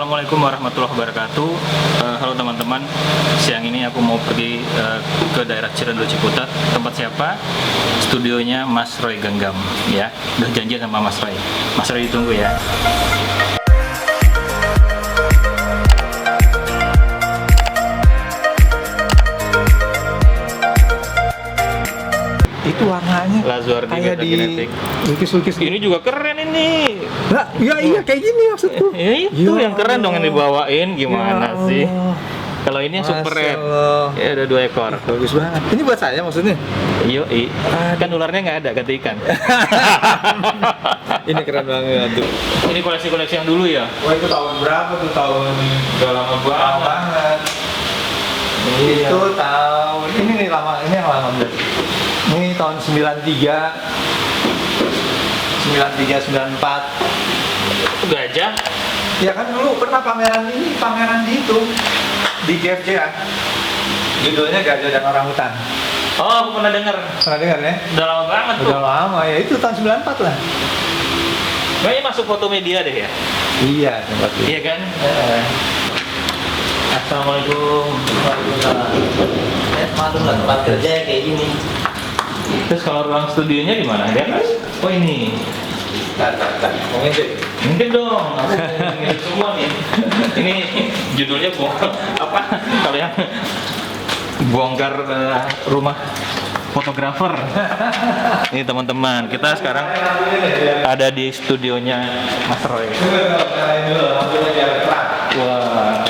Assalamualaikum warahmatullahi wabarakatuh. Halo teman-teman, siang ini aku mau pergi ke daerah Cirendu Ciputat. Tempat siapa? Studionya Mas Roy Genggam, ya. Udah janjian sama Mas Roy. Mas Roy ditunggu ya. Itu warnanya Lazuardi kayak di Metakinetic. lukis-lukis. Ini juga keren ini. Nah, iya kayak gini maksudku. Ya, itu Ya yang keren dong yang dibawain. Gimana Ya sih? Allah. Kalau ini yang super red, Masya Allah. ya ada 2 ekor. Bagus banget. Ini buat saya maksudnya. Yoi, kan ularnya nggak ada, ganti ikan. Ini keren banget tuh. Ini koleksi-koleksi yang dulu ya? Wah, itu tahun berapa tuh? Tahun Udah lama banget. Iya. Itu tahun ini nih lama, ini yang lama bener. Ini tahun 93 94. Itu gajah. Ya kan dulu pernah pameran di itu di GFC kan. Judulnya Gajah dan Orangutan. Oh, aku pernah dengar. Pernah dengar ya? Udah lama banget tuh. Udah lama ya, itu tahun 94 lah. Kayaknya masuk foto media deh ya? Iya, tempat itu. Iya kan? Assalamualaikum. Waalaikumsalam. Maklum lah tempat kerja kayak gini. Terus kalau ruang studionya di mana? Di atas? Oh ini. Mau ngintip? Mungkin dong. Aku ngintip semua nih. Ini judulnya apa? Kalau yang bongkar rumah fotografer. Ini teman-teman, kita sekarang ada di studionya Mas Roy. Wah,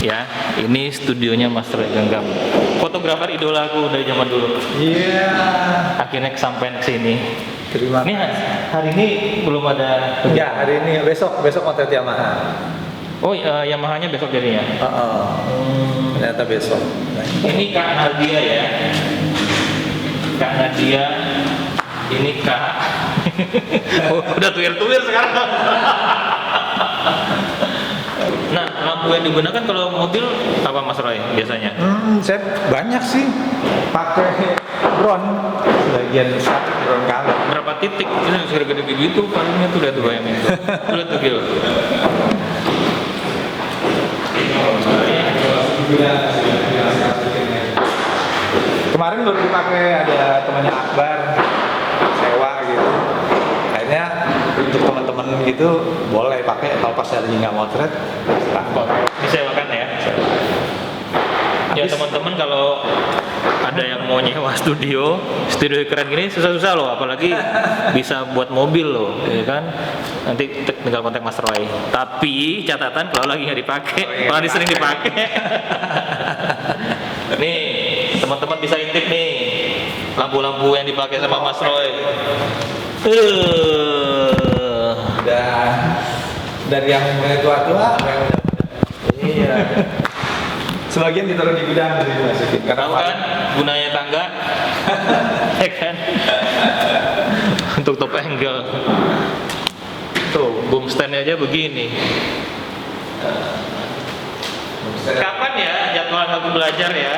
ya, ini studionya Mas Roy Genggam. Fotografer idola aku dari zaman dulu. Iya. Akhirnya kesampaian ke sini. Terima Ini kasih. hari ini belum ada. Ya, hari ini besok motret Yamaha. Oh, Yamaha-nya besok jadinya. Ternyata besok. Ini Kak Nadia ya. Kak Nadia. Ini Kak. Oh, udah tuir-tuir sekarang. Nah, lampu yang digunakan kalau mobil apa Mas Roy biasanya? Saya banyak sih pakai drone, sebagian besar drone kamera. Berapa titik? Ini sudah gede gitu palingnya tuh, lihat tuh bayangin tuh. Lihat tuh Gil. Kemarin baru dipakai, ada temannya Akbar sewa gitu. Akhirnya untuk teman-teman gitu boleh pakai kalau pas lagi nggak motret. Disewakan ya. Ya teman-teman, kalau ada yang mau nyewa studio keren gini susah-susah loh, apalagi bisa buat mobil loh, ya kan? Nanti tinggal kontak Mas Roy. Tapi catatan kalau lagi nggak dipakai, kalau lagi sering dipakai. Nih teman-teman bisa intip nih lampu-lampu yang dipakai sama Mas Roy. Udah dari yang mulai tua-tua, yang udah. Iya. Sebagian ditaruh di gudang gitu masukin. Tahu kan gunanya tangga? Ya kan? Untuk top angle. Tuh, boom stand-nya aja begini. Kapan ya jadwal aku belajar ya?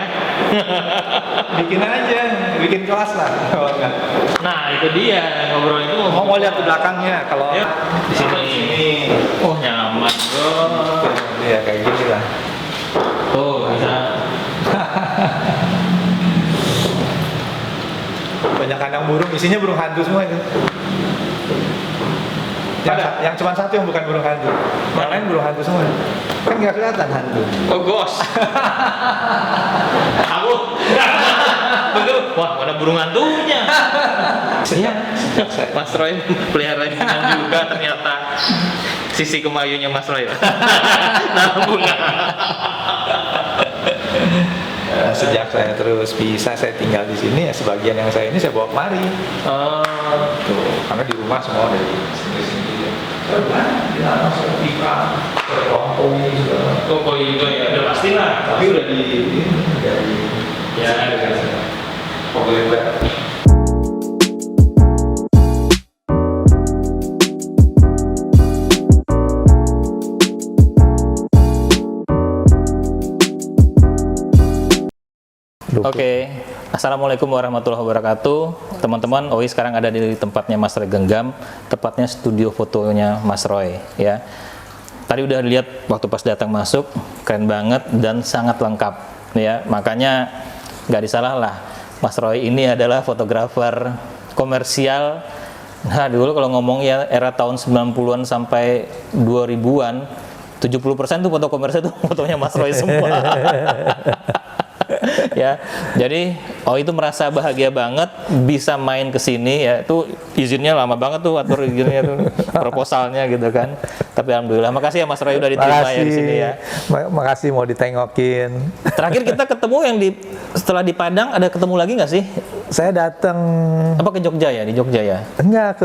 Bikin aja, bikin kelas lah kalau enggak. Nah, itu dia ngobrol itu. Mau lihat ke belakangnya kalau Ya, di sini. Oh, nyaman bro. Iya kayak gini lah. Tuh, bisa. Banyak kandang burung, isinya burung hantu semua itu. Yang cuma satu yang bukan burung hantu, yang lain burung hantu semua. Kan nggak kelihatan hantu. Oh, ghost. Aku. Betul. Wah, mana burung hantunya? Iya. Mas Roy pelihara binatang juga ternyata. Sisi kemayunya Mas Roy. Nah, bunga. Sejak saya terus bisa saya tinggal di sini, ya sebagian yang saya ini saya bawa kemari. Oh. Tuh, karena di rumah semua dari sini. Di dalam sertifika, koi segala. Oh, koi juga ya, udah pasti lah. Tapi udah di Ya, populer. Oke, Assalamualaikum warahmatullahi wabarakatuh. Teman-teman, Oi sekarang ada di tempatnya Mas Roy Genggam, tepatnya studio fotonya Mas Roy ya. Tadi udah lihat waktu pas datang masuk, keren banget dan sangat lengkap ya. Makanya nggak disalah lah, Mas Roy ini adalah fotografer komersial. Nah, dulu kalau ngomong ya era tahun 90-an sampai 2000-an, 70% tuh foto komersial tuh fotonya Mas Roy semua. Ya, jadi itu merasa bahagia banget bisa main ke sini ya. Itu izinnya lama banget tuh, atur izinnya tuh, proposalnya gitu kan. Tapi alhamdulillah, makasih ya Mas Roy udah diterima ya di sini ya. Makasih mau ditengokin. Terakhir kita ketemu yang setelah di Padang, ada ketemu lagi nggak sih? Saya datang Apa ke Jogja ya, di Jogja ya? enggak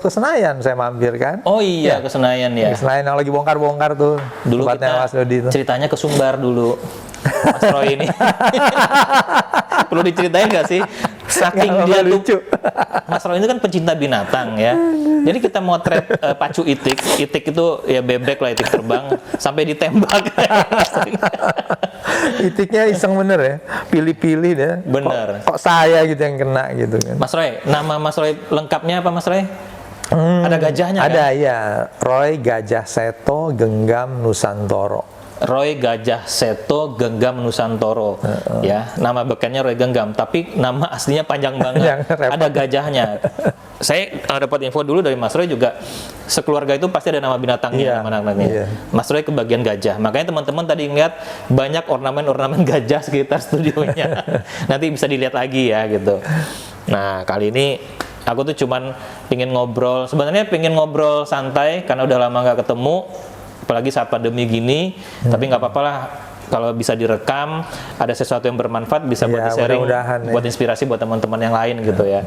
ke Senayan saya mampir kan. Oh iya, ke Senayan ya. Ke Senayan yang lagi bongkar-bongkar tuh. Dulu tempatnya kita Mas Dodi tuh. ceritanya ke Sumbar dulu. Mas Roy ini. Perlu diceritain nggak sih? Saking Nggak, dia tuh lucu. Mas Roy ini kan pecinta binatang ya. Jadi kita motret pacu itik. Itik itu ya bebek lah, itik terbang sampai ditembak. Itiknya iseng bener ya. Pilih-pilih deh. Bener. Kok saya gitu yang kena gitu kan. Mas Roy, nama Mas Roy lengkapnya apa Mas Roy? Ada gajahnya Ada kan? ya. Roy Gajah Seto Genggam Nusantoro. Roy Gajah Seto Genggam Nusantoro ya, nama bekennya Roy Genggam, tapi nama aslinya panjang banget. Ada gajahnya. Saya dapat info dulu dari Mas Roy juga, sekeluarga itu pasti ada nama binatangnya, nama namanya. Iya. Mas Roy kebagian gajah, makanya teman-teman tadi ngeliat banyak ornamen-ornamen gajah sekitar studionya. Nanti bisa dilihat lagi ya gitu. Nah, kali ini aku tuh cuman pengen ngobrol, sebenarnya pengen ngobrol santai karena udah lama nggak ketemu, apalagi saat pandemi gini. Tapi nggak apa-apa lah kalau bisa direkam, ada sesuatu yang bermanfaat bisa buat di-sharing, buat inspirasi buat teman-teman yang lain gitu ya.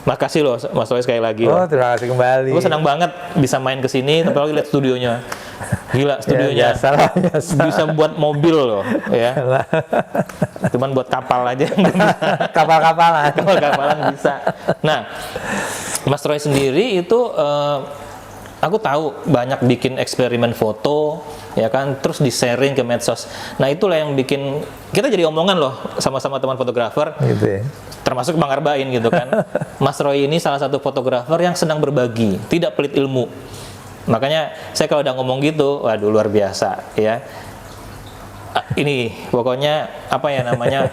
Makasih loh Mas Roy sekali lagi. Oh, terima kasih kembali. Gue senang banget bisa main ke sini, tapi lagi lihat studionya. Gila studionya. Ya, biasa. Bisa buat mobil loh ya. Cuman buat kapal aja. Kapal-kapalan. Kapal-kapalan bisa. Nah, Mas Roy sendiri itu aku tahu banyak bikin eksperimen foto, ya kan, terus di-sharing ke medsos. Nah, itulah yang bikin kita jadi omongan loh sama-sama teman fotografer. Gitu ya. Termasuk Bang Arbain gitu kan. Mas Roy ini salah satu fotografer yang senang berbagi, tidak pelit ilmu. Makanya saya kalau udah ngomong gitu, waduh luar biasa ya. Ini pokoknya apa ya namanya?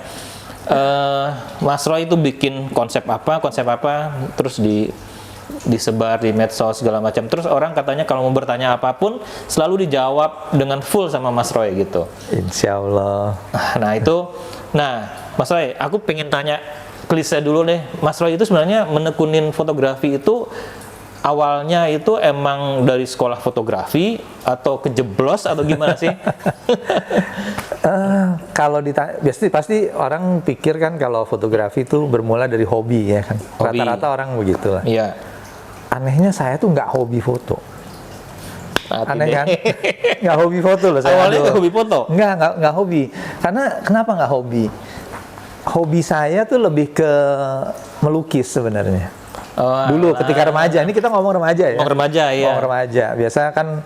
Mas Roy itu bikin konsep apa, terus disebar di medsos segala macam. Terus orang katanya kalau mau bertanya apapun selalu dijawab dengan full sama Mas Roy gitu. Insya Allah. Nah itu, Mas Roy, aku pengen tanya klise dulu deh. Mas Roy itu sebenarnya menekunin fotografi itu awalnya itu emang dari sekolah fotografi atau kejeblos atau gimana sih? Kalau pasti orang pikir kan kalau fotografi itu bermula dari hobi ya kan. Hobi. Rata-rata orang begitu lah. Iya. Anehnya saya tuh nggak hobi foto. Aneh kan? Nggak hobi foto loh saya. Awalnya nggak hobi foto? Nggak hobi. Karena kenapa nggak hobi? Hobi saya tuh lebih ke melukis sebenarnya. Dulu ketika remaja, ini kita ngomong remaja ya. Ngomong remaja ya. Ngomong remaja. Biasa kan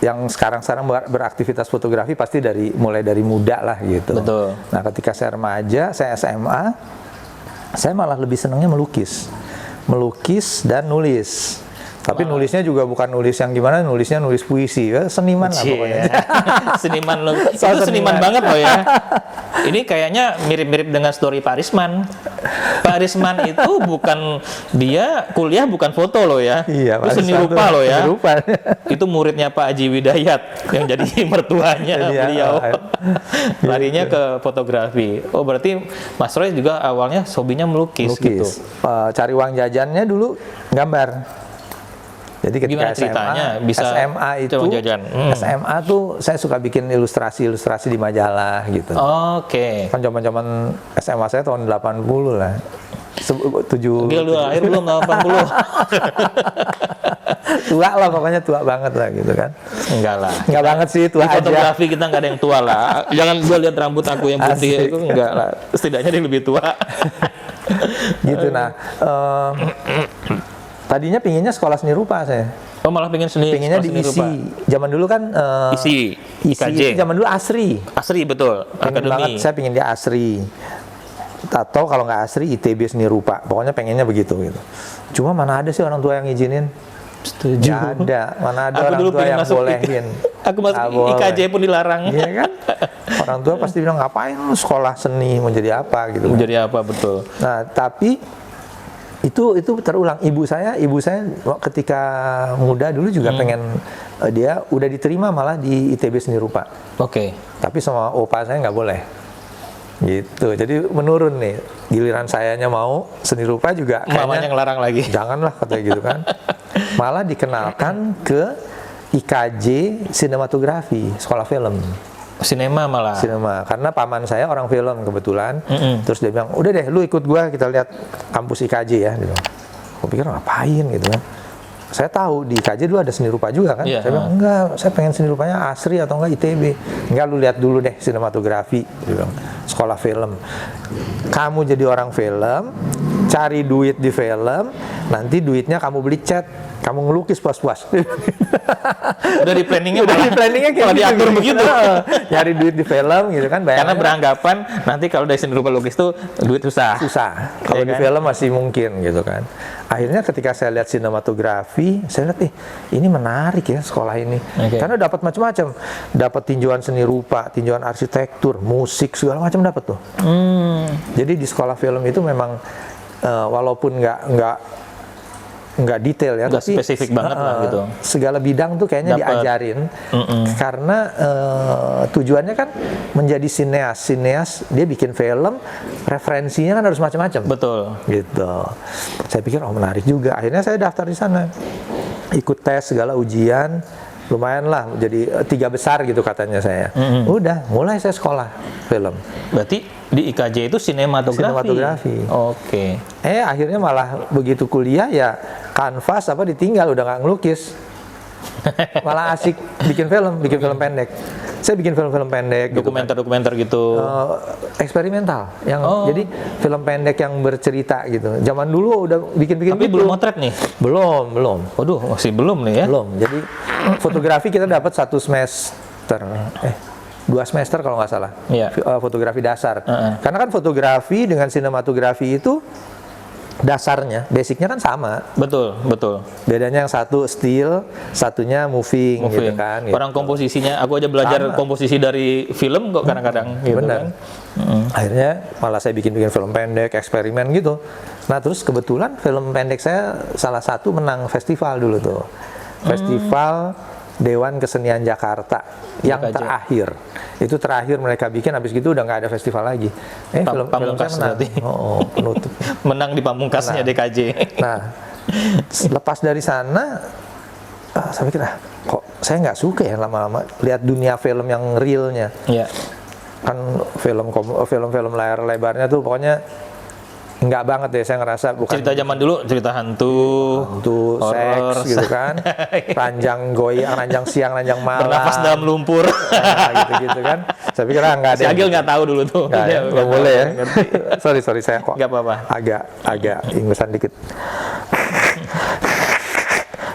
yang sekarang beraktivitas fotografi pasti mulai dari muda lah gitu. Betul. Nah, ketika saya remaja, saya SMA, saya malah lebih senangnya melukis dan nulis. Tapi nulisnya juga bukan nulis yang gimana, nulisnya nulis puisi, ya, seniman lah pokoknya. Seniman loh. Itu seniman banget loh ya. Ini kayaknya mirip-mirip dengan story Pak Risman. Pak Risman itu dia kuliah bukan foto loh ya. Iya, itu seni rupa loh ya. Seni rupa. Itu muridnya Pak Haji Widayat yang jadi mertuanya beliau. Larinya ke fotografi. Oh berarti Mas Roy juga awalnya hobinya melukis. Gitu. Cari uang jajannya dulu gambar. Jadi ketika SMA itu SMA tuh saya suka bikin ilustrasi di majalah gitu. Oke. Kan zaman SMA saya tahun 80 lah. 7 Gila, lu lahir belum 80. tua lah pokoknya, tua banget lah gitu kan. Enggak lah. Enggak banget sih, tua Di aja. fotografi kita nggak ada yang tua lah. Jangan gua lihat rambut aku yang putih Asik. itu enggak lah. Setidaknya dia lebih tua. Gitu. Nah, tadinya pinginnya sekolah seni rupa saya. Oh malah pengen Pinginnya seni diisi. rupa. Zaman dulu kan Isi, IKJ. itu zaman dulu Asri. Asri betul. Pengen banget, Akademi. saya pingin dia Asri. Atau kalau nggak Asri ITB seni rupa. Pokoknya pengennya begitu gitu. Cuma mana ada sih orang tua yang ngizinin? Setuju. Nggak ada. Mana ada Aku orang dulu tua pengen yang masuk bolehin? Aku masuk Nggak boleh. IKJ pun dilarang. Iya kan? Orang tua pasti bilang ngapain lu sekolah seni, mau jadi apa gitu. Kan? Jadi apa betul? Nah, tapi itu terulang. Ibu saya ketika muda dulu juga pengen, dia udah diterima malah di ITB seni rupa. Oke. Tapi sama opa saya nggak boleh. Gitu. Jadi menurun nih. Giliran sayanya mau seni rupa juga Mamanya kayaknya ngelarang lagi. janganlah katanya gitu kan. Malah dikenalkan ke IKJ sinematografi, sekolah film. Sinema malah. Sinema, karena paman saya orang film kebetulan. Mm-mm. Terus dia bilang, udah deh lu ikut gua, kita lihat kampus IKJ ya. Dia bilang. Aku pikir ngapain gitu kan. Saya tahu di IKJ dulu ada seni rupa juga kan. Iya, Saya bilang enggak, saya pengen seni rupanya Asri atau enggak ITB. Enggak, lu lihat dulu deh sinematografi. Dia bilang, sekolah film. Kamu jadi orang film, cari duit di film, nanti duitnya kamu beli cat, kamu ngelukis puas-puas. Udah di planningnya Udah di planningnya kayak malah gitu, diatur begitu. Nyari duit di film gitu kan, Karena bayangannya beranggapan nanti kalau dari seni rupa lukis tuh duit susah. susah. Kalau Iya di kan? film masih mungkin gitu kan. Akhirnya ketika saya lihat sinematografi, saya lihat ini menarik ya sekolah ini. Oke. Karena dapat macam-macam. Dapat tinjauan seni rupa, tinjauan arsitektur, musik, segala macam dapat tuh. Jadi di sekolah film itu memang walaupun nggak detail ya, Nggak tapi spesifik banget lah gitu. segala bidang tuh kayaknya Dapat. diajarin. Karena tujuannya kan menjadi sineas dia bikin film, referensinya kan harus macam-macam. Betul. Gitu. Saya pikir menarik juga. Akhirnya saya daftar di sana, ikut tes segala ujian, lumayan lah jadi 3 besar gitu katanya saya. Udah mulai saya sekolah film. Berarti di IKJ itu sinematografi. Sinematografi. Oke. Akhirnya malah begitu kuliah ya kanvas apa ditinggal, udah nggak ngelukis. Malah asik bikin film pendek. Saya bikin film-film pendek gitu kan. Dokumenter gitu. Eksperimental yang jadi film pendek yang bercerita gitu. Zaman dulu udah bikin-bikin Tapi gitu. belum motret nih. Belum. Waduh, masih belum nih ya. Belum. Jadi fotografi kita dapat 1 semester. 2 semester kalau nggak salah. Iya. Fotografi dasar. Karena kan fotografi dengan sinematografi itu dasarnya, basicnya kan sama. Betul. Bedanya yang satu still, satunya moving. Gitu kan. Gitu. Orang komposisinya, aku aja belajar Sama. komposisi dari film kok kadang-kadang gitu Benar. kan. Akhirnya malah saya bikin film pendek, eksperimen gitu. Nah terus kebetulan film pendek saya salah satu menang festival dulu tuh. Festival Dewan Kesenian Jakarta yang DKJ. terakhir. Itu terakhir mereka bikin, habis gitu udah nggak ada festival lagi. Film saya Pamungkas menang. berarti. Penutup. Menang di pamungkasnya DKJ. Nah, lepas dari sana, saya pikir kok saya nggak suka ya lama-lama lihat dunia film yang realnya. Iya. Kan film-film layar lebarnya tuh pokoknya nggak banget deh, saya ngerasa bukan Cerita zaman dulu, cerita hantu, horor, seks gitu kan, ranjang goyang, ranjang siang, ranjang malam, bernafas dalam lumpur. nah, gitu-gitu kan. Saya pikir nggak ada. Si Agil nggak tahu dulu tuh. Nggak, Dia nggak nggak boleh tahu, ya. ngerti. sorry saya kok. Nggak apa-apa. Agak ingusan dikit.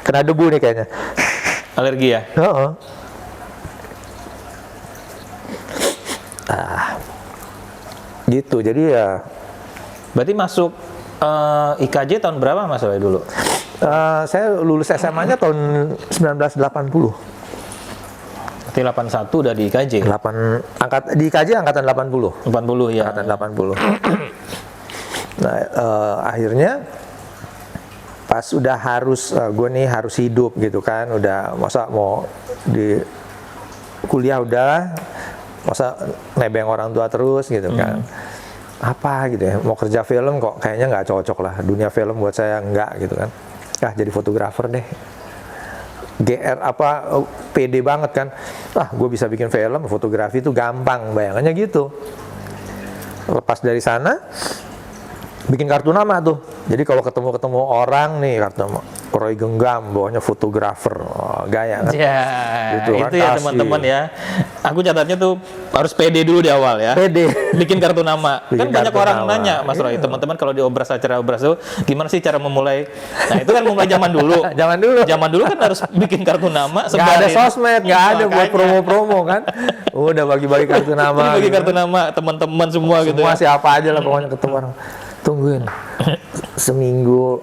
Kena debu nih kayaknya. Alergi ya? Heeh. Gitu. Jadi ya. Berarti masuk IKJ tahun berapa Mas Roy dulu? Saya lulus SMA-nya tahun 1980. Berarti 81 udah di IKJ. Di IKJ angkatan 80. 80 ya. Angkatan 80. Nah, akhirnya pas udah harus gue nih harus hidup gitu kan, udah masa mau di kuliah udah masa nebeng orang tua terus gitu kan. Apa gitu ya, mau kerja film kok kayaknya nggak cocok lah, dunia film buat saya nggak gitu kan. Jadi fotografer deh. GR pede banget kan. Gue bisa bikin film, fotografi itu gampang, bayangannya gitu. Lepas dari sana bikin kartu nama tuh. Jadi kalau ketemu orang nih, kartu nama Roy genggam, bawahnya fotografer, gaya kan? Ya, Gitu kan, itu ya kasih. teman-teman ya. Aku catatnya tuh harus pede dulu di awal ya. Pede. Bikin kartu nama. Bikin Kan banyak kartu orang nama. nanya, Mas Roy, Iya. teman-teman kalau di acara obras tuh gimana sih cara memulai? Nah, itu kan mulai zaman dulu. Zaman dulu. Zaman dulu kan harus bikin kartu nama, Nggak ada sebarin. sosmed, nggak ada buat Makanya. promo-promo kan. Udah bagi-bagi kartu nama. Jadi bagi gitu kartu kan. nama teman-teman semua gitu Semua ya. siapa aja lah pokoknya ketemu orang. Tungguin. Seminggu,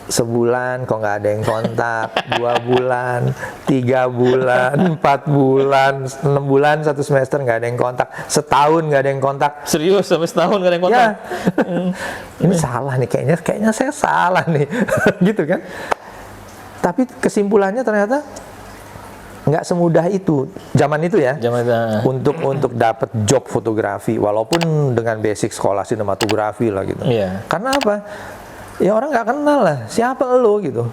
sebulan kok nggak ada yang kontak, 2 bulan, 3 bulan, 4 bulan, 6 bulan, 1 semester nggak ada yang kontak, setahun nggak ada yang kontak. Serius sampai setahun gak ada yang kontak. Ya, ini salah nih, kayaknya saya salah nih, gitu kan? Tapi kesimpulannya ternyata nggak semudah itu zaman itu ya. Zaman itu. Untuk dapat job fotografi, walaupun dengan basic sekolah sinematografi lah gitu. Iya. Karena apa? Ya orang nggak kenal lah, siapa lo gitu.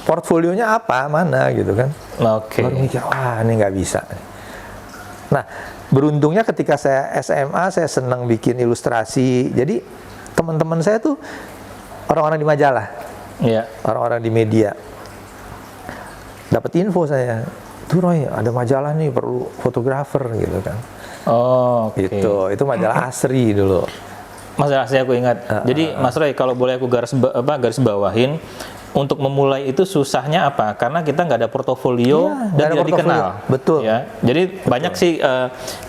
Portfolionya apa, mana gitu kan. Oke. Baru mikir, wah ini nggak bisa. Nah, beruntungnya ketika saya SMA, saya senang bikin ilustrasi. Jadi teman-teman saya tuh orang-orang di majalah, Iya. orang-orang di media. Dapat info saya, tuh Roy ada majalah nih perlu fotografer gitu kan. Oh, oke. Itu majalah Asri dulu. Mas Rasya aku ingat. Jadi Mas Roy, kalau boleh aku garis bawahin, untuk memulai itu susahnya apa? Karena kita nggak ada portofolio Iya, nggak dan ada tidak portofolio. dikenal. Betul. Ya, jadi banyak sih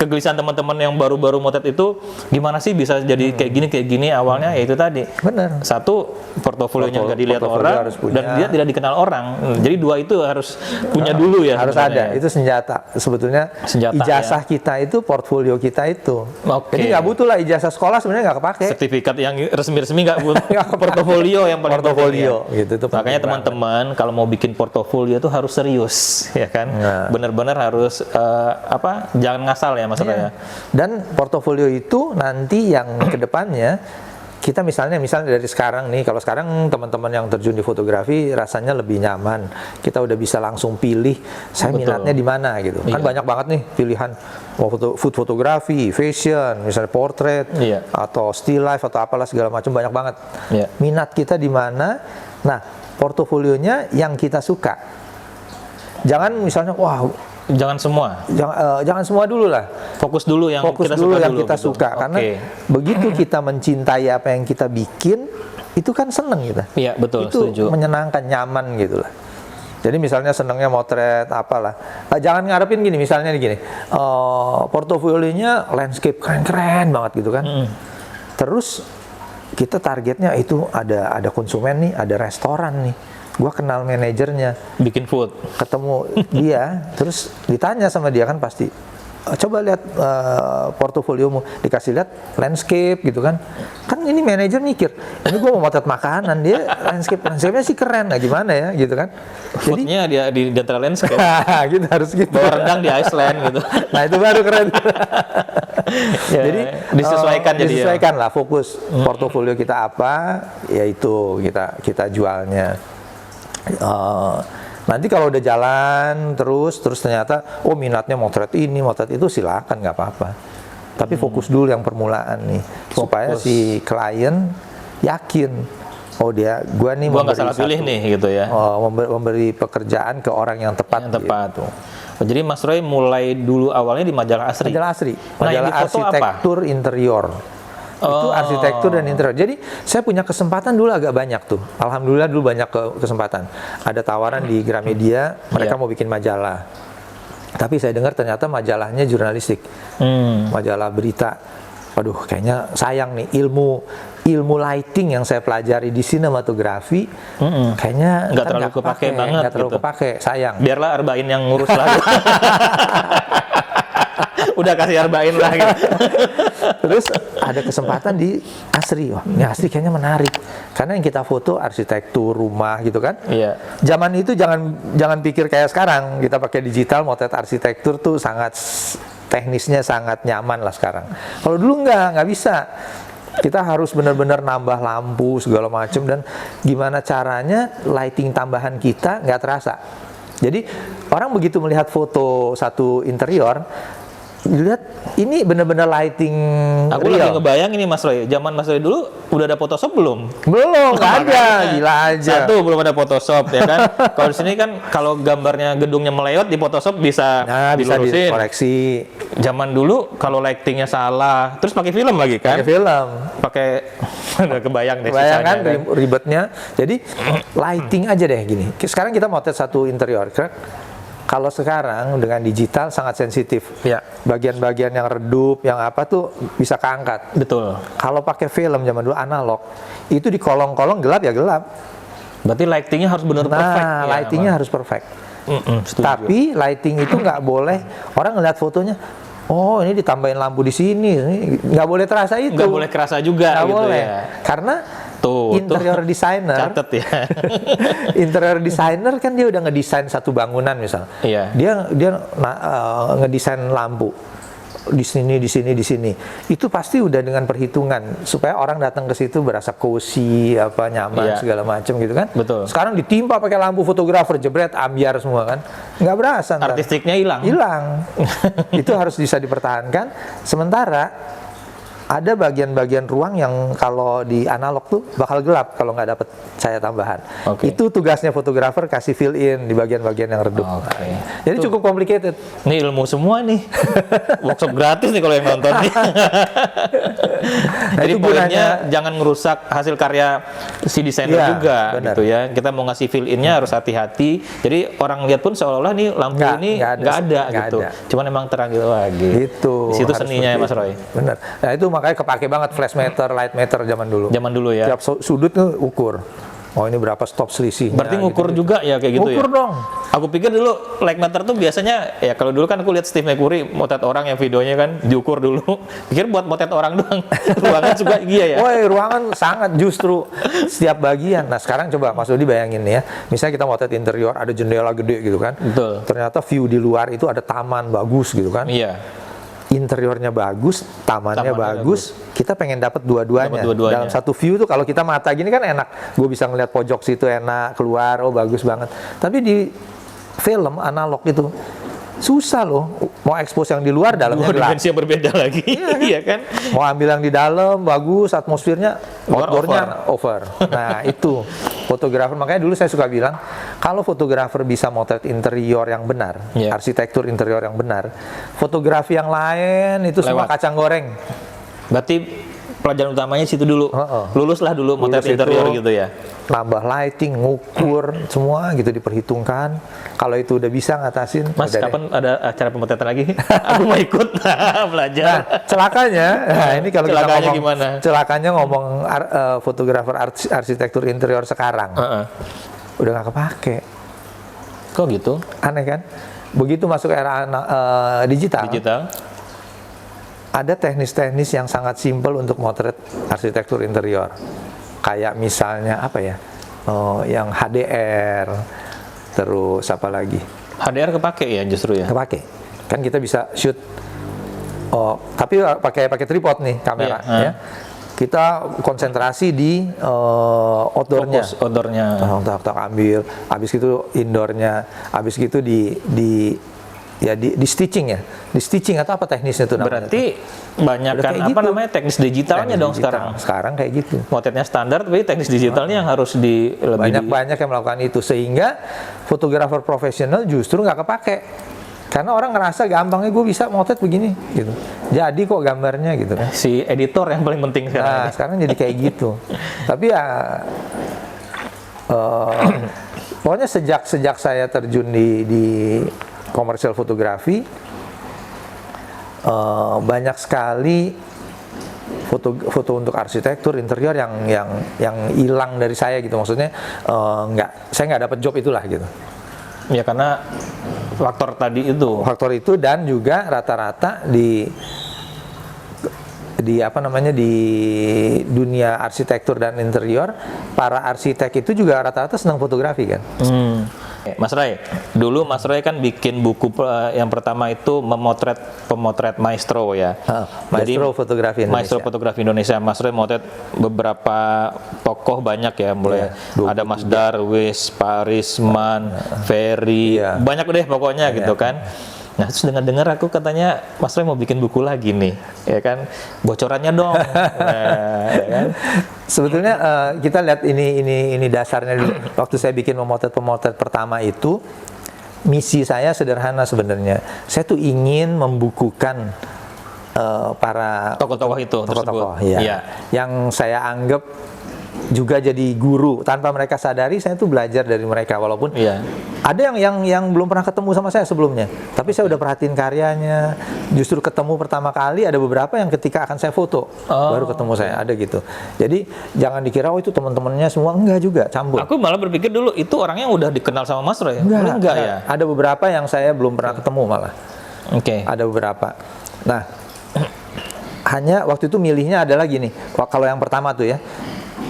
kegelisahan teman-teman yang baru-baru motret itu, gimana sih bisa jadi kayak gini awalnya? Ya itu tadi. Bener. Satu, portofolionya nggak dilihat Portofolio orang harus punya. dan dia tidak dikenal orang. Jadi dua itu harus punya dulu ya. Harus sebenarnya. ada, itu senjata. Sebetulnya Senjata, ijazah kita itu, portfolio kita itu. Oke. Jadi nggak butuh lah ijazah sekolah, sebenarnya nggak kepake. Sertifikat yang resmi-resmi nggak butuh. Portofolio yang paling Portofolio, penting ya. gitu, itu penting Makanya banget. teman-teman kalau mau bikin portofolio itu harus serius, ya kan? Nah. Benar-benar harus jangan ngasal ya Mas Roy ya. Dan portofolio itu nanti yang kedepannya kita misalnya dari sekarang nih, kalau sekarang teman-teman yang terjun di fotografi rasanya lebih nyaman. Kita udah bisa langsung pilih saya Betul. minatnya di mana gitu. Kan Iya. banyak banget nih pilihan mau food fotografi, fashion, misalnya portrait, Iya. atau still life atau apalah segala macam, banyak banget. Iya. Minat kita di mana? Nah, portofolionya yang kita suka. Jangan misalnya wah Jangan semua, jangan semua dulu lah. fokus dulu yang Fokus kita dulu suka yang dulu. kita gitu. suka, karena Oke. begitu kita mencintai apa yang kita bikin, itu kan seneng kita. Iya, betul, Itu setuju. menyenangkan, nyaman gitu lah. Jadi misalnya senengnya motret apalah, jangan ngarepin gini, misalnya gini, portofolionya landscape keren-keren banget gitu kan. Terus kita targetnya itu ada konsumen nih, ada restoran nih. Gua kenal manajernya, Bikin food. ketemu dia, terus ditanya sama dia kan pasti, coba lihat portofoliomu, dikasih lihat landscape gitu kan ini manajer mikir, ini gue mau motret makanan, dia landscape-nya sih keren, nah gimana ya gitu kan. Jadi Foodnya dia di Dental Landscape. gitu harus gitu. Bawa rendang di Iceland gitu. Nah itu baru keren. Ya, Jadi disesuaikan jadi ya. disesuaikan lah, fokus portofolio kita apa, yaitu kita jualnya. Nanti kalau udah jalan terus ternyata minatnya motret ini motret itu, silakan, nggak apa-apa. Tapi fokus dulu yang permulaan nih, supaya si klien yakin, gua nih Gua nggak memberi salah pilih nih gitu ya. memberi pekerjaan ke orang yang tepat. Yang tepat. gitu. Oh, jadi Mas Roy mulai dulu awalnya di majalah Asri. Majalah Asri, Nah, yang majalah difoto apa? arsitektur interior. Itu arsitektur dan interior. Jadi saya punya kesempatan dulu agak banyak tuh. Alhamdulillah dulu banyak kesempatan. Ada tawaran di Gramedia, mereka mau bikin majalah. Tapi saya dengar ternyata majalahnya jurnalistik, majalah berita. Waduh, kayaknya sayang nih ilmu lighting yang saya pelajari di sinematografi, kayaknya Nggak kan terlalu kepake banget nggak terlalu gitu. kepake, sayang. Biarlah Arbain yang ngurus lagi. Udah kasih Arbain lah gitu. Terus ada kesempatan di Asri. Wah, ini Asri kayaknya menarik. Karena yang kita foto arsitektur rumah gitu kan. Iya. Zaman itu jangan pikir kayak sekarang. Kita pakai digital, motret arsitektur tuh sangat teknisnya sangat nyaman lah sekarang. Kalau dulu nggak bisa. Kita harus benar-benar nambah lampu segala macam, dan gimana caranya lighting tambahan kita nggak terasa. Jadi orang begitu melihat foto satu interior, lihat ini benar-benar lighting Aku lagi real. ngebayang ini Mas Roy, zaman Mas Roy dulu udah ada Photoshop belum? Belum, nggak ada, gila aja. Satu belum ada Photoshop ya kan. Kalau di sini kan kalau gambarnya gedungnya melewat di Photoshop bisa Nah, bisa dilurusin. dikoreksi. Zaman dulu kalau lightingnya salah, terus pakai film lagi kan? Pakai film. Pakai udah kebayang deh Bayangkan sisanya kan. ribetnya. Jadi lighting aja deh gini. Sekarang kita motret satu interior. Kalau sekarang dengan digital sangat sensitif. Ya. Bagian-bagian yang redup, yang apa tuh bisa keangkat. Betul. Kalau pakai film zaman dulu analog, itu di kolong-kolong gelap ya gelap. Berarti lightingnya harus benar perfect. Nah, ya, lightingnya Bang? harus perfect. Setuju. Tapi lighting itu nggak boleh orang ngeliat fotonya. Oh, ini ditambahin lampu di sini. Nggak boleh terasa itu. nggak boleh kerasa juga Nggak gitu boleh. ya. Karena Tuh, interior designer, catet ya. interior designer kan dia udah ngedesain satu bangunan misal. Iya. Dia ngedesain lampu di sini, di sini, di sini. Itu pasti udah dengan perhitungan supaya orang datang ke situ berasa cozy, apa nyaman Iya. segala macam gitu kan. Betul. Sekarang ditimpa pakai lampu fotografer jebret ambiar semua kan. Nggak berasa. ntar. Artistiknya hilang. Hilang. Itu harus bisa dipertahankan. Sementara ada bagian-bagian ruang yang kalau di analog tuh bakal gelap kalau nggak dapet cahaya tambahan. Oke. Itu tugasnya fotografer kasih fill in di bagian-bagian yang redup. Oke. Jadi cukup complicated. Ini ilmu semua nih. Workshop gratis nih kalau yang nonton nih. Jadi itu poinnya gunanya- jangan ngerusak hasil karya si desainer Iya, juga benar. gitu ya. Kita mau ngasih fill in-nya harus hati-hati. Jadi orang lihat pun seolah-olah nih lampu ini nggak ada nggak gitu. ada. Cuman emang terang gitu lagi. Gitu. Di situ harus seninya ya seperti Mas Roy. itu. Bener. Nah itu makanya kepake banget flash meter, light meter zaman dulu. Zaman dulu ya. Tiap sudut tuh ukur. Oh ini berapa stop selisihnya. Berarti ngukur gitu. juga ya kayak gitu Ngukur ya? dong. Aku pikir dulu light meter tuh biasanya ya kalau dulu kan aku lihat Steve McCurry motret orang yang videonya kan diukur dulu. Pikir buat motret orang doang. Ruangan juga iya ya. Woi, ruangan sangat justru setiap bagian. Nah, sekarang coba Mas Dodi bayangin nih ya. Misalnya kita motret interior, ada jendela gede gitu kan. Betul. Ternyata view di luar itu ada taman bagus gitu kan. Iya. Interiornya bagus, tamannya bagus. Kita pengen dapat dua-duanya. Dapat dua-duanya. Dalam satu view tuh kalau kita mata gini kan enak. Gue bisa ngeliat pojok situ enak, keluar, oh bagus banget. Tapi di film analog itu susah loh. Mau expose yang di luar, dalamnya Dua gelap. dimensi yang berbeda lagi. Iya kan? Mau ambil yang di dalam bagus, atmosfernya, Luar outdoornya over. Nah itu fotografer, makanya dulu saya suka bilang kalau fotografer bisa motret interior yang benar, Iya. arsitektur interior yang benar, fotografi yang lain itu semua Lewat. kacang goreng. Berarti pelajaran utamanya situ dulu. Heeh. Luluslah dulu motret Lulus interior itu, gitu ya. Nambah lighting, ngukur, semua gitu diperhitungkan. Kalau itu udah bisa ngatasin, Mas, udah deh. kapan ada acara pemotretan lagi? Aku mau ikut belajar. Nah, celakanya, nah ini kalau kita Celakanya ngomong, gimana? celakanya ngomong fotografer arsitektur interior sekarang, Heeh. udah nggak kepake. Kok gitu? Aneh kan? Begitu masuk era digital, ada teknis-teknis yang sangat simpel untuk motret arsitektur interior. Kayak misalnya apa ya? Yang HDR, terus apa lagi? HDR kepake ya justru ya. Kepake. Kan kita bisa shoot. Tapi pakai tripod nih kamera Iya, ya. Kita konsentrasi di outdoornya. Fokus outdoornya. Tak ambil, habis gitu indoornya, habis gitu di stitching ya, di stitching atau apa teknisnya itu namanya? Berarti banyak Udah kan kayak apa gitu. namanya teknis digitalnya Teknis dong digital. sekarang. Sekarang kayak gitu. Motretnya standar tapi teknis digitalnya yang harus di lebih Banyak yang melakukan itu sehingga fotografer profesional justru nggak kepake. Karena orang ngerasa gampangnya gue bisa motret begini gitu. Jadi kok gambarnya gitu. si editor yang paling penting sekarang. Nah, sekarang jadi kayak gitu. Tapi ya pokoknya sejak saya terjun di komersial fotografi banyak sekali foto untuk arsitektur interior yang hilang dari saya gitu. Maksudnya saya nggak dapat job itulah gitu. Ya karena faktor tadi itu. Faktor itu dan juga rata-rata di dunia arsitektur dan interior, para arsitek itu juga rata-rata senang fotografi kan. Mas Ray, dulu Mas Ray kan bikin buku yang pertama itu pemotret maestro ya. Maestro Fotografi Indonesia. Maestro Fotografi Indonesia. Mas Ray motret beberapa tokoh banyak ya, mulai ada Mas Darwis, Pak Risman, Ferry, Iya. banyak deh pokoknya gitu kan. Nah, terus dengar-dengar aku katanya Mas Roy mau bikin buku lagi nih, ya kan? Bocorannya dong. Nah, ya kan? Sebetulnya kita lihat ini dasarnya dulu. Waktu saya bikin pemotret pertama itu, misi saya sederhana sebenarnya. Saya tuh ingin membukukan para Tokoh-tokoh itu tokoh-tokoh, tersebut. ya, Iya. yang saya anggap juga jadi guru tanpa mereka sadari. Saya tuh belajar dari mereka, walaupun Iya. ada yang belum pernah ketemu sama saya sebelumnya, tapi saya udah perhatiin karyanya. Justru ketemu pertama kali ada beberapa yang ketika akan saya foto baru ketemu saya, ada gitu. Jadi jangan dikira oh itu teman-temannya semua, enggak juga, campur. Aku malah berpikir dulu itu orang yang udah dikenal sama Mas Roy. Enggak ya. Ada beberapa yang saya belum pernah ketemu malah. Oke. Ada beberapa. Nah, hanya waktu itu milihnya adalah gini. Kalau yang pertama tuh ya,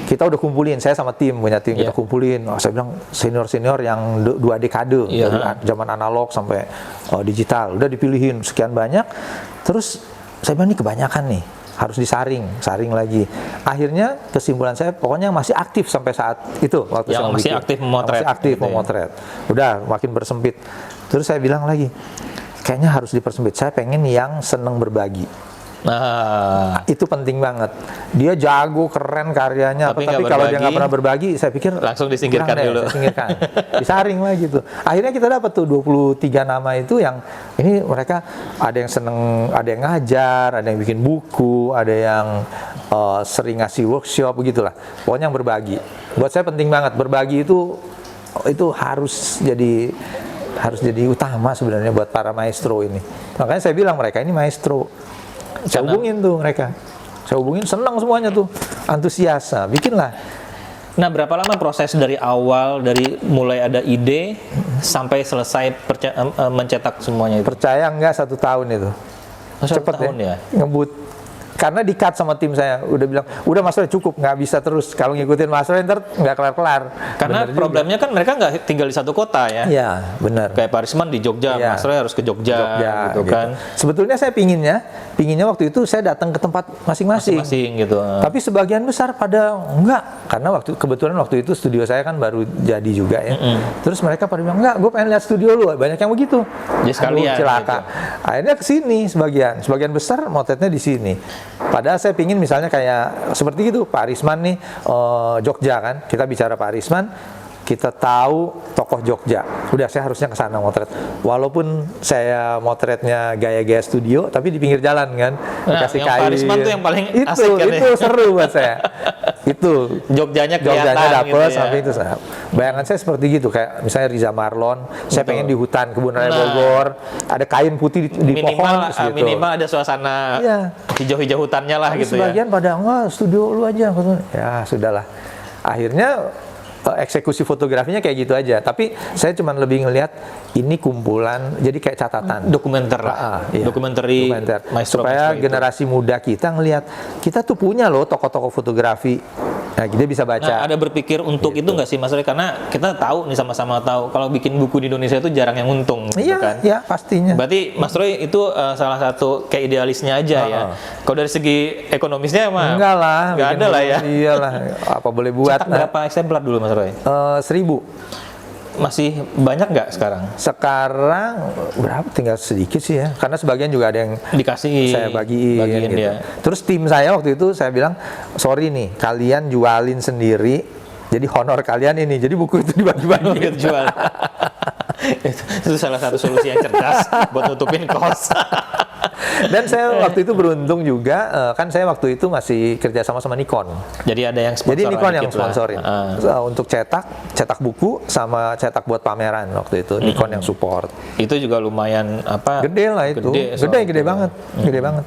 kita udah kumpulin, saya sama punya tim kita kumpulin. Saya bilang senior yang 2 dekade dari zaman analog sampai digital, udah dipilihin sekian banyak. Terus saya bilang ini kebanyakan nih, harus saring lagi. Akhirnya kesimpulan saya pokoknya masih aktif sampai saat itu waktu Yang saya masih bikin. aktif memotret. Masih aktif gitu ya. memotret. Udah makin bersempit. Terus saya bilang lagi, kayaknya harus dipersempit. Saya pengen yang seneng berbagi. Nah, Itu penting banget. Dia jago, keren karyanya, Tapi tapi nggak kalau dia berbagi, nggak pernah berbagi, saya pikir langsung disingkirkan kurang deh, dulu. saya singkirkan. Disaring lah gitu. Akhirnya kita dapat tuh 23 nama itu yang ini mereka ada yang seneng, ada yang ngajar, ada yang bikin buku, ada yang sering ngasih workshop begitulah. Pokoknya yang berbagi. Buat saya penting banget, berbagi itu harus jadi utama sebenarnya buat para maestro ini. Makanya saya bilang mereka ini maestro. Saya hubungin tuh mereka. Saya hubungin, senang semuanya tuh, antusias. Nah, bikinlah. Nah, berapa lama proses dari awal, dari mulai ada ide sampai selesai mencetak semuanya itu? Percaya enggak 1 tahun itu? Oh, 1 Cepet tahun ya? Ngebut. Karena di-cut sama tim saya, udah bilang, udah Mas Roy cukup, nggak bisa terus. Kalau ngikutin Mas Roy ntar nggak kelar-kelar. Karena Bener problemnya kan mereka nggak tinggal di satu kota ya. Iya, benar. Kayak Pak Risman di Jogja, Iya. Mas Roy harus ke Jogja gitu kan. Sebetulnya saya pinginnya waktu itu saya datang ke tempat masing-masing. Masing-masing gitu. Tapi sebagian besar pada enggak, karena kebetulan waktu itu studio saya kan baru jadi juga ya. Terus mereka pada bilang enggak, gue pengen lihat studio lu. Banyak yang begitu. Ya sekalian, Aduh, cilaka. Akhirnya ke sini sebagian besar motretnya di sini. Padahal saya pingin misalnya kayak seperti itu Pak Risman nih, Jogja kan. Kita bicara Pak Risman, kita tahu tokoh Jogja. Udah saya harusnya ke sana motret. Walaupun saya motretnya gaya-gaya studio, tapi di pinggir jalan kan, dikasih yang kain. Pak Risman tuh yang paling itu, asik kan ya? itu seru buat saya. Itu Jogjanya kelihatan dapet gitu ya. sampai itu. Bayangan saya seperti gitu, kayak misalnya Riza Marlon. Saya pengen di hutan Kebun Raya Bogor, ada kain putih di pohon. Terus gitu. Minimal ada suasana Iya. hijau-hijau hutannya lah Tapi gitu ya. sebagian pada enggak, studio lu aja. Ya sudahlah. Akhirnya eksekusi fotografinya kayak gitu aja. Tapi saya cuma lebih ngelihat ini kumpulan, jadi kayak catatan. Dokumenter lah. Iya. Dokumenter maestro supaya itu. generasi muda kita ngelihat kita tuh punya loh tokoh-tokoh fotografi. Nah, kita bisa baca. Nah, ada berpikir untuk itu nggak sih Mas Roy? Karena kita tahu nih sama-sama tahu kalau bikin buku di Indonesia itu jarang yang untung gitu Iya, kan. iya pastinya. Berarti Mas Roy itu salah satu kayak idealisnya aja ya. Kalau dari segi ekonomisnya mah Enggak lah. nggak bikin ada lah buku, ya. Iyalah, apa boleh buat. Cetak berapa eksemplar dulu Mas Roy? 1000. Masih banyak nggak sekarang? Sekarang berapa? Tinggal sedikit sih ya. Karena sebagian juga ada yang Dikasih saya bagiin gitu. dia. Terus tim saya waktu itu saya bilang, sorry nih, kalian jualin sendiri. Jadi honor kalian ini. Jadi buku itu dibagi-bagi. Gitu jual. Itu salah satu solusi yang cerdas buat nutupin kos. Dan saya waktu itu beruntung juga, kan saya waktu itu masih kerja sama Nikon. Jadi ada yang sponsor. Jadi Nikon yang dikit lah. sponsorin untuk cetak buku sama cetak buat pameran waktu itu. Nikon yang support. Itu juga lumayan apa? Gede lah itu. Gede banget. Gede banget.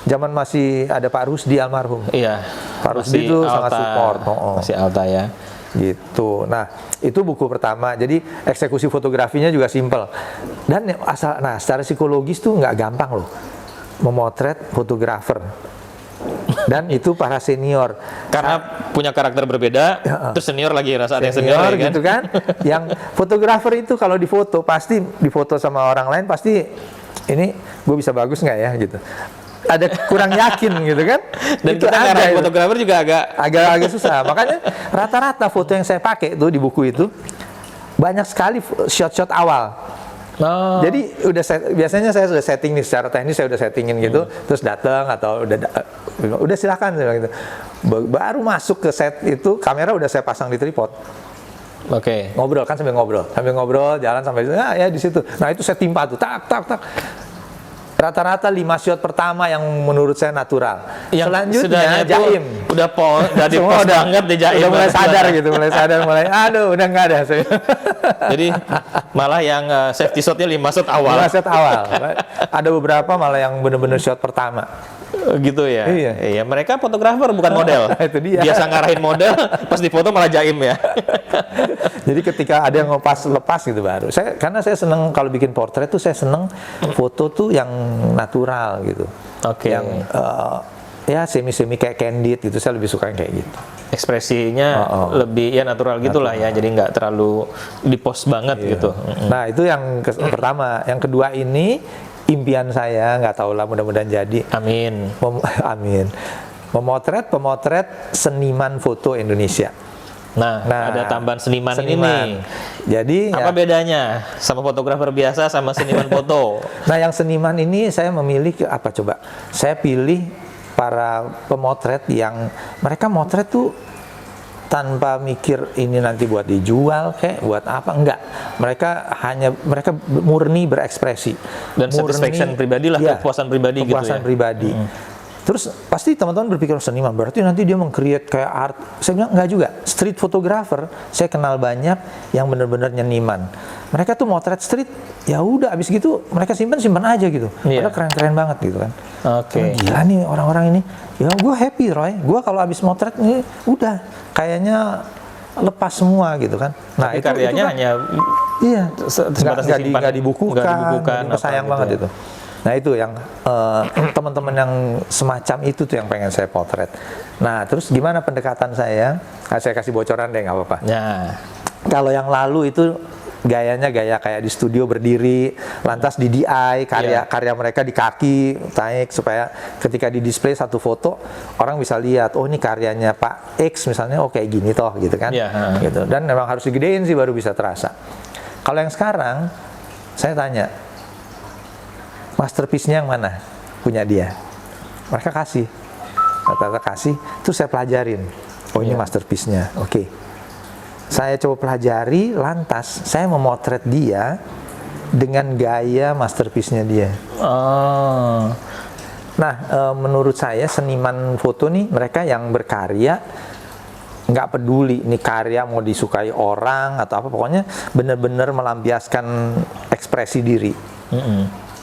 Zaman masih ada Pak Rusdi almarhum. Iya. Pak Rusdi itu sangat support. Masih Alta ya. Gitu. Nah, itu buku pertama. Jadi eksekusi fotografinya juga simple. Dan secara psikologis tuh nggak gampang loh memotret fotografer. Dan itu para senior. Karena punya karakter berbeda, terus senior lagi rasa ada yang senior ya kan? Gitu kan. Yang fotografer itu kalau difoto pasti difoto sama orang lain pasti ini gue bisa bagus nggak ya gitu. Ada kurang yakin gitu kan. Dan itu kita ada ngarahin fotografer juga agak susah. Makanya rata-rata foto yang saya pakai itu di buku itu banyak sekali shot-shot awal. Oh. Jadi biasanya saya sudah setting nih secara teknis, saya udah settingin gitu, terus datang atau udah silakan saya bilang gitu. Baru masuk ke set itu kamera udah saya pasang di tripod. Oke. Ngobrol kan sambil ngobrol jalan sampai ya di situ. Nah itu saya timpa tuh tak. Rata-rata 5 shot pertama yang menurut saya natural. Yang selanjutnya itu jaim. Udah dari Semua pos banget di jaim. Udah mulai sadar gitu, aduh udah nggak ada saya. Jadi malah yang safety shotnya 5 shot awal. 5 shot awal. Ada beberapa malah yang bener-bener shot pertama. Gitu ya. Iya. Mereka fotografer bukan model. Itu dia. Biasa ngarahin model, pas difoto malah jaim ya. Jadi ketika ada yang lepas gitu baru. Karena saya seneng kalau bikin portrait tuh saya seneng foto tuh yang natural gitu. Oke. Yang ya semi kayak candid gitu. Saya lebih suka yang kayak gitu. Ekspresinya lebih ya natural gitulah ya. Jadi nggak terlalu di-post banget gitu. Nah, itu yang pertama. Yang kedua ini impian saya, nggak tahu lah mudah-mudahan jadi. Amin. Amin. Pemotret seniman foto Indonesia. Nah, ada tambahan seniman ini nih. Jadi apa bedanya sama fotografer biasa sama seniman foto? Nah, yang seniman ini saya memilih apa coba? Saya pilih para pemotret yang mereka motret tuh tanpa mikir ini nanti buat dijual kayak buat apa, enggak. Mereka murni berekspresi dan satisfaction pribadi lah, ya, kepuasan pribadi gitu ya. Kepuasan pribadi. Terus pasti teman-teman berpikir seniman berarti nanti dia meng-create kayak art. Saya bilang enggak juga. Street photographer saya kenal banyak yang benar-benar nyeniman. Mereka tuh motret street, ya udah abis gitu mereka simpan aja gitu. Padahal keren-keren banget gitu kan. Oke. Gila nih orang-orang ini. Ya gue happy Roy. Gue kalau abis motret ini udah kayaknya lepas semua gitu kan. Nah, tapi karyanya kan, hanya nggak dibukukan, sayang banget itu. Nah itu yang teman-teman yang semacam itu tuh yang pengen saya potret. Nah terus gimana pendekatan saya? Nah, saya kasih bocoran deh nggak apa-apa. Nah, kalau yang lalu itu gayanya gaya kayak di studio berdiri, lantas di DI karya mereka di kaki naik supaya ketika di display satu foto orang bisa lihat oh ini karyanya Pak X misalnya, oh kayak gini toh gitu kan, gitu. Dan memang harus digedein sih baru bisa terasa. Kalau yang sekarang saya tanya masterpiece-nya yang mana punya dia, mereka kasih rata-rata kasih, terus saya pelajarin oh ini masterpiece-nya, oke. Saya coba pelajari, lantas saya memotret dia dengan gaya masterpiece-nya dia. Nah, menurut saya seniman foto nih, mereka yang berkarya nggak peduli nih karya mau disukai orang atau apa, pokoknya benar-benar melampiaskan ekspresi diri.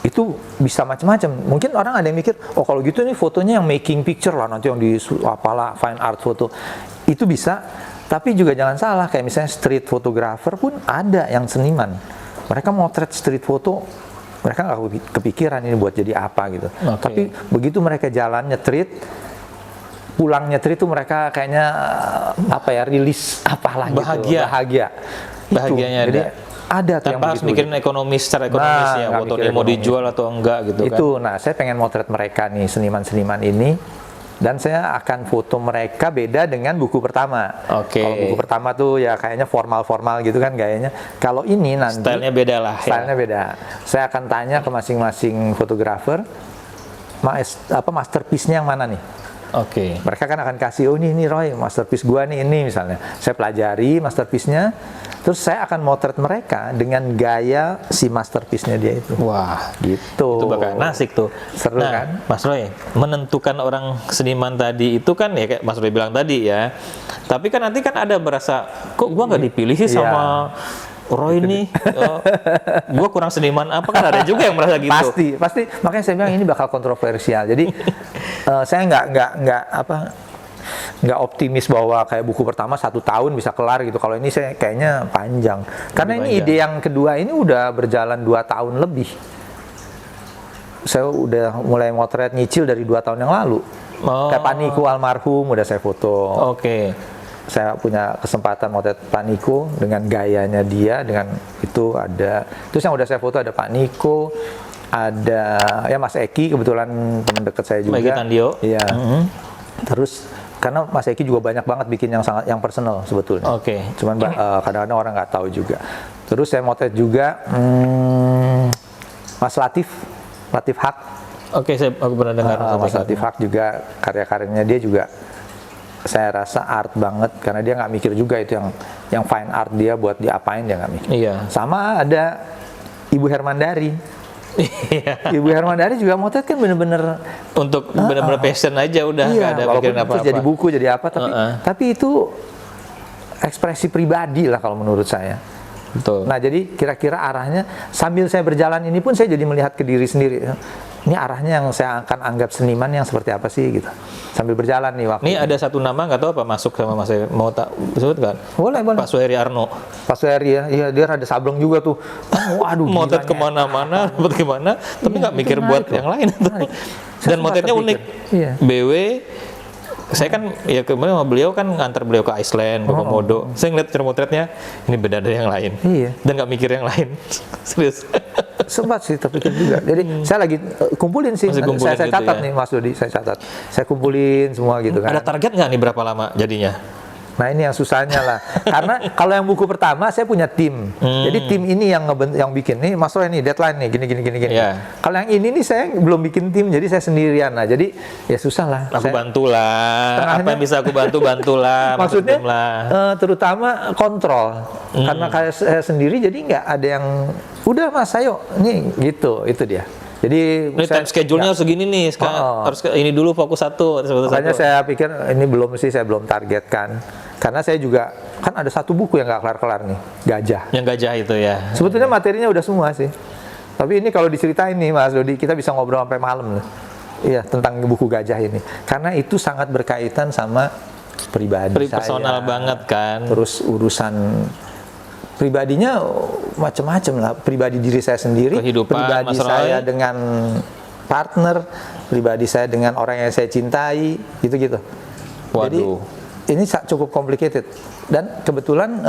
Itu bisa macam-macam. Mungkin orang ada yang mikir, oh kalau gitu nih fotonya yang making picture lah, nanti yang di apalah fine art foto. Itu bisa. Tapi juga jangan salah, kayak misalnya street photographer pun ada yang seniman. Mereka motret street foto, mereka nggak kepikiran ini buat jadi apa gitu. Tapi begitu mereka jalan nyetrit, pulang nyetrit itu mereka kayaknya apa ya, rilis apalah gitu. Bahagianya jadi, ada tuh tanpa harus mikirin ekonomis, secara ekonomis ya, foto ini mau dijual atau enggak gitu kan. Itu, nah saya pengen motret mereka nih, seniman-seniman ini. Dan saya akan foto mereka beda dengan buku pertama. Kalau buku pertama tuh ya kayaknya formal-formal gitu kan gayanya. Kalau ini nanti stylenya beda lah. Stylenya beda. Saya akan tanya ke masing-masing fotografer, masterpiece-nya yang mana nih? Mereka kan akan kasih, oh ini Roy, masterpiece gua nih ini misalnya. Saya pelajari masterpiece-nya, terus saya akan motret mereka dengan gaya si masterpiece-nya dia itu. Wah, gitu. Itu bakal asik tuh. Seru kan? Mas Roy, menentukan orang seniman tadi itu kan ya kayak Mas Roy bilang tadi ya. Tapi kan nanti kan ada berasa, kok gua nggak dipilih sih sama Roy nih, gue kurang seniman apa, kan ada juga yang merasa gitu. Pasti. Makanya saya bilang ini bakal kontroversial. Jadi saya nggak optimis bahwa kayak buku pertama 1 tahun bisa kelar gitu. Kalau ini saya kayaknya panjang. Karena ini ide yang kedua ini udah berjalan 2 tahun lebih. Saya udah mulai motret nyicil dari 2 tahun yang lalu. Kayak Pak Niko almarhum udah saya foto. Saya punya kesempatan motret Pak Niko dengan gayanya dia, dengan itu ada. Terus yang udah saya foto ada Pak Niko, ada ya Mas Eki, kebetulan teman dekat saya juga. Eki Tandio. Iya. Terus karena Mas Eki juga banyak banget bikin yang personal sebetulnya. Cuman kadang-kadang orang nggak tahu juga. Terus saya motret juga Mas Latif Haq. Oke, aku pernah dengar. Mas Latif Haq juga karya-karyanya dia juga saya rasa art banget karena dia nggak mikir juga itu yang fine art dia buat diapain dia nggak mikir. Iya. Sama ada Ibu Hermandari. Iya. Ibu Hermandari juga motret kan bener-bener Untuk benar-benar passion aja udah nggak ada walaupun pikiran itu apa-apa. jadi buku jadi apa tapi itu ekspresi pribadi lah kalau menurut saya. Betul. Nah jadi kira-kira arahnya sambil saya berjalan ini pun saya jadi melihat ke diri sendiri. Ini arahnya yang saya akan anggap seniman yang seperti apa sih gitu. Sambil berjalan nih waktu. Ini ada satu nama nggak tahu apa masuk sama Mas Heri. Mau tak sebut kan? Boleh. Pak Suheri Arno. Pas Heri ya, iya dia rada sableng juga tuh. Waduh, Motret gilanya. kemana-mana, dapat gimana, tapi nggak itu mikir menarik buat loh. yang lain. Menarik. Saya Dan sempat motretnya terpikir. unik. Iya. BW, saya kan ya kemarin sama beliau kan ngantar beliau ke Iceland, ke Komodo. Saya ngeliat cara motretnya, ini beda dari yang lain. Iya. Dan nggak mikir yang lain. Serius. Sempat sih terpikir juga. Jadi saya lagi kumpulin sih. Masih kumpulin Saya gitu catat ya. nih Mas Dodi, saya catat. Saya kumpulin semua gitu kan. Ada target nggak nih berapa lama jadinya? Nah ini yang susahnya lah. Karena kalau yang buku pertama saya punya tim. Jadi tim ini yang bikin nih Mas Roy nih deadline nih gini. Iya. Kalau yang ini nih saya belum bikin tim jadi saya sendirian lah. Jadi ya susah lah. Aku Saya- bantulah. Tengahnya- Apa yang bisa aku bantulah. Maksudnya lah. terutama kontrol. Karena kayak saya sendiri jadi nggak ada yang udah Mas ayo nih gitu itu dia. Jadi Ini time schedule-nya harus segini nih. Harus ini dulu fokus satu. makanya saya pikir ini saya belum targetkan karena saya juga kan ada satu buku yang nggak kelar-kelar nih Gajah. Yang gajah itu ya. Sebetulnya materinya udah semua sih. Tapi ini kalau diceritain nih Mas Dodi, kita bisa ngobrol sampai malam loh. Iya, tentang buku Gajah ini. Karena itu sangat berkaitan sama pribadi saya. Personal banget kan. Terus urusan pribadinya macam-macam lah. Pribadi diri saya sendiri, Kehidupan pribadi Mas Roy. saya dengan partner, pribadi saya dengan orang yang saya cintai, gitu-gitu. Jadi Waduh. ini cukup complicated. Dan kebetulan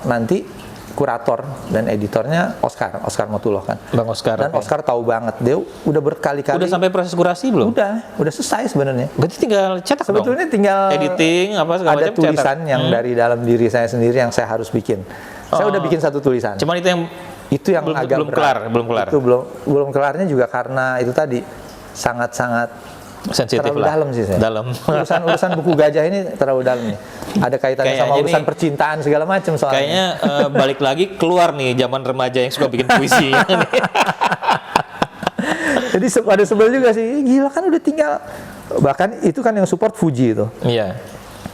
nanti kurator dan editornya Oscar Motullah kan. Bang Oscar. Dan oke. Oscar tahu banget, dia udah berkali-kali. Udah sampai proses kurasi belum? Udah selesai sebenarnya. Berarti tinggal cetak Sebetulnya dong? tinggal Editing apa segala ada macam tulisan cetak. yang dari dalam diri saya sendiri yang saya harus bikin. Saya udah bikin satu tulisan. Cuman itu yang Itu yang belum- agak belum berat. belum kelar. Itu belum kelarnya juga karena itu tadi sangat-sangat sensitif terlalu lah. dalam sih saya. Dalam. Urusan buku Gajah ini terlalu dalam nih. Ada kaitannya Kayaknya sama urusan nih- percintaan segala macam soalnya. Kayaknya balik lagi keluar nih zaman remaja yang suka bikin puisi. Jadi ada sebel juga sih. Gila kan udah tinggal. Bahkan itu kan yang support Fuji itu. Iya.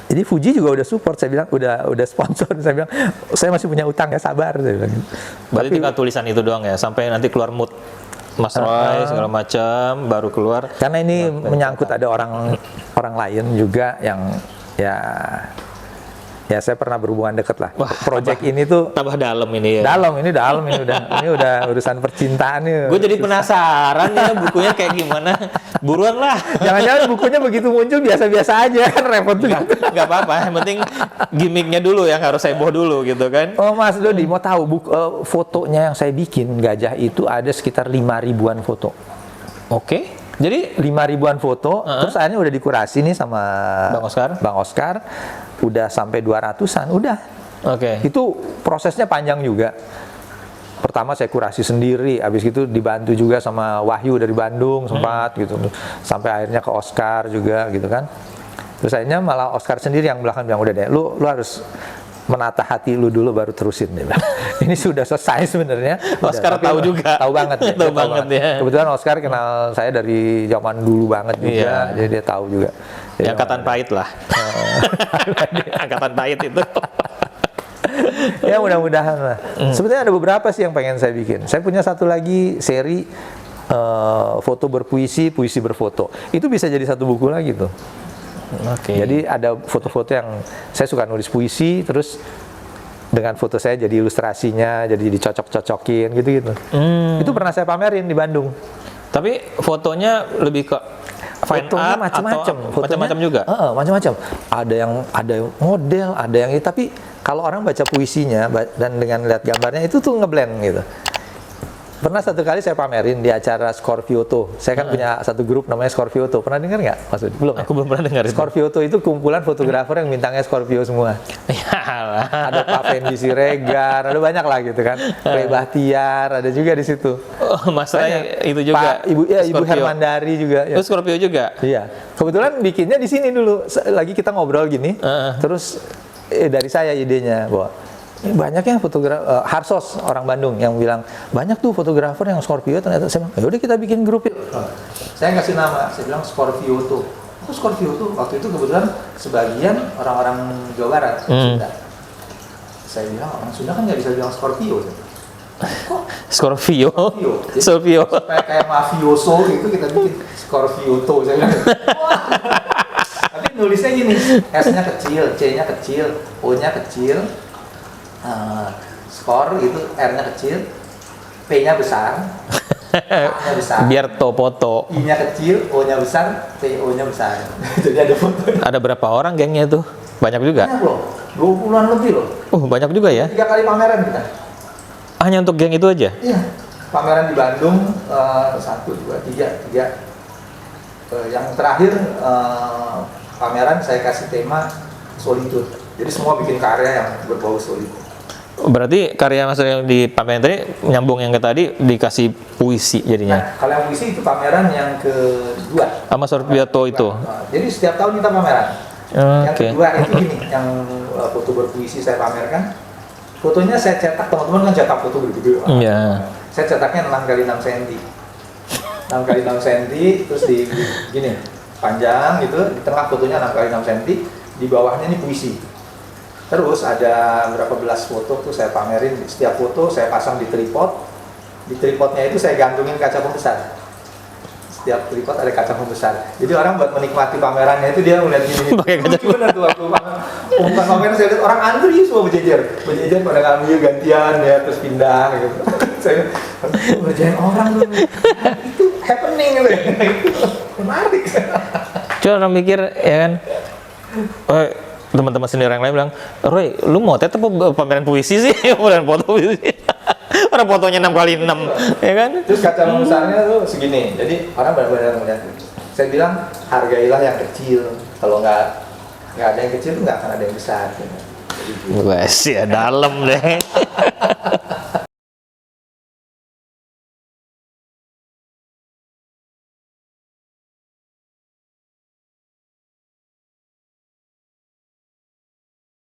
Jadi Fuji juga udah support, saya bilang udah sponsor, saya bilang saya masih punya utang ya sabar, saya bilang. Berarti Tapi tinggal tulisan itu doang ya, sampai nanti keluar mood Mas Roy segala macam baru keluar. karena ini menyangkut ada orang lain juga yang ya saya pernah berhubungan dekat lah. Wah, Project ini tuh Tambah dalam ini ya. dalam ini udah urusan percintaan nih. Gue jadi penasaran ya bukunya kayak gimana. Buruan lah. Jangan-jangan bukunya begitu muncul biasa-biasa aja kan repot juga. Nggak apa-apa, yang penting gimmicknya dulu yang harus heboh dulu gitu kan. Oh Mas Dodi mau tahu fotonya yang saya bikin Gajah itu ada sekitar 5 ribuan foto. Oke. Jadi 5 ribuan foto, terus akhirnya udah dikurasi nih sama Bang Oscar, udah sampai 200-an, udah. oke. Itu prosesnya panjang juga. Pertama saya kurasi sendiri, habis itu dibantu juga sama Wahyu dari Bandung sempat gitu, sampai akhirnya ke Oscar juga gitu kan. Terus akhirnya malah Oscar sendiri yang belakang bilang udah deh, lu harus menata hati lu dulu baru terusin dia bilang. Ini sudah selesai sebenarnya. Oscar Tapi tahu juga. Tahu banget. Tahu dia banget ya. Kebetulan Oscar kenal saya dari zaman dulu banget juga, Iya. jadi dia tahu juga. Jadi Angkatan pahit lah. Angkatan pahit itu. ya mudah-mudahan lah. Sebetulnya ada beberapa sih yang pengen saya bikin. Saya punya satu lagi seri foto berpuisi, puisi berfoto. Itu bisa jadi satu buku lagi tuh. Oke. Jadi ada foto-foto yang saya suka nulis puisi, terus dengan foto saya jadi ilustrasinya, jadi dicocok-cocokin gitu-gitu. Itu pernah saya pamerin di Bandung. Tapi fotonya lebih ke fine Fotonya art macam-macam, atau macam-macam juga. Macam-macam. Ada yang model, ada yang tapi kalau orang baca puisinya dan dengan lihat gambarnya itu tuh ngeblend gitu. Pernah satu kali saya pamerin di acara Scorpioto. Saya kan punya satu grup namanya Scorpioto. Pernah dengar nggak? Maksud belum? Aku belum pernah dengar itu. Scorpioto itu kumpulan fotografer yang bintangnya Scorpio semua. Yalah. Ada Pak Fendi Siregar, ada banyak lah gitu kan. Ray Bahtiar, ada juga di situ. Oh, masalahnya Banyak. itu juga. Pak, Ibu Scorpio. Hermandari juga. Ya. Oh, Scorpio juga. Iya. Kebetulan bikinnya di sini dulu. Lagi kita ngobrol gini. Terus dari saya idenya bahwa ini banyak yang Harsos orang Bandung yang bilang banyak tuh fotografer yang Scorpio, ternyata saya bilang, yaudah kita bikin grup yuk. Saya kasih nama, saya bilang Scorpioto. Kok Scorpioto? Waktu itu kebetulan sebagian orang-orang Jawa Barat, Sunda. Saya bilang orang Sunda kan nggak bisa bilang Scorpio. Kok Scorpio. Jadi, Scorpio. supaya kayak mafioso gitu kita bikin Scorpioto. Saya bilang. Tapi nulisnya gini, S-nya kecil, C-nya kecil, O-nya kecil, skor itu R-nya kecil, P-nya besar, A-nya besar, Biar foto. I-nya kecil, O-nya besar, T-O-nya besar. Jadi ada foto. Ada berapa orang gengnya itu? Banyak juga. Banyak loh, 20-an lebih loh. Banyak juga ya. 3 kali pameran kita. Hanya untuk geng itu aja. Iya, pameran di Bandung 1, 2, 3. Yang terakhir pameran saya kasih tema solitude. Jadi semua bikin karya yang berbau solitude. Berarti karya Mas yang di pameran tadi nyambung yang ke tadi dikasih puisi jadinya. Nah, kalau yang puisi itu pameran yang kedua. Sama Scorpioto itu. Jadi setiap tahun kita pameran. Yang Oke. kedua itu gini, yang foto berpuisi saya pamerkan. Fotonya saya cetak, teman-teman kan cetak foto gede-gede. Iya. Saya cetaknya 6 kali 6 cm. 6 kali 6 cm, terus di gini, panjang gitu, di tengah fotonya 6 kali 6 cm, di bawahnya ini puisi. Terus ada berapa belas foto tuh saya pamerin, setiap foto saya pasang di tripod. Di tripodnya itu saya gantungin kaca pembesar. Setiap tripod ada kaca pembesar. Jadi orang buat menikmati pamerannya itu dia melihat gini. Pakai kaca. Lucu bener tuh waktu pembukaan pameran saya lihat orang antri semua berjejer pada ngambil gantian ya terus pindah gitu. Saya ngerjain orang tuh. Itu happening gitu. Menarik. Cuma orang mikir ya kan. Teman-teman sendiri yang lain bilang, Roy, lu mau apa pameran puisi sih? Pameran foto puisi. Orang fotonya 6 kali 6, ya kan? Terus kaca besarnya tuh segini. Jadi orang benar-benar melihat. Saya bilang hargailah yang kecil. Kalau nggak ada yang kecil, nggak akan ada yang besar. Gitu. Wes ya dalam deh.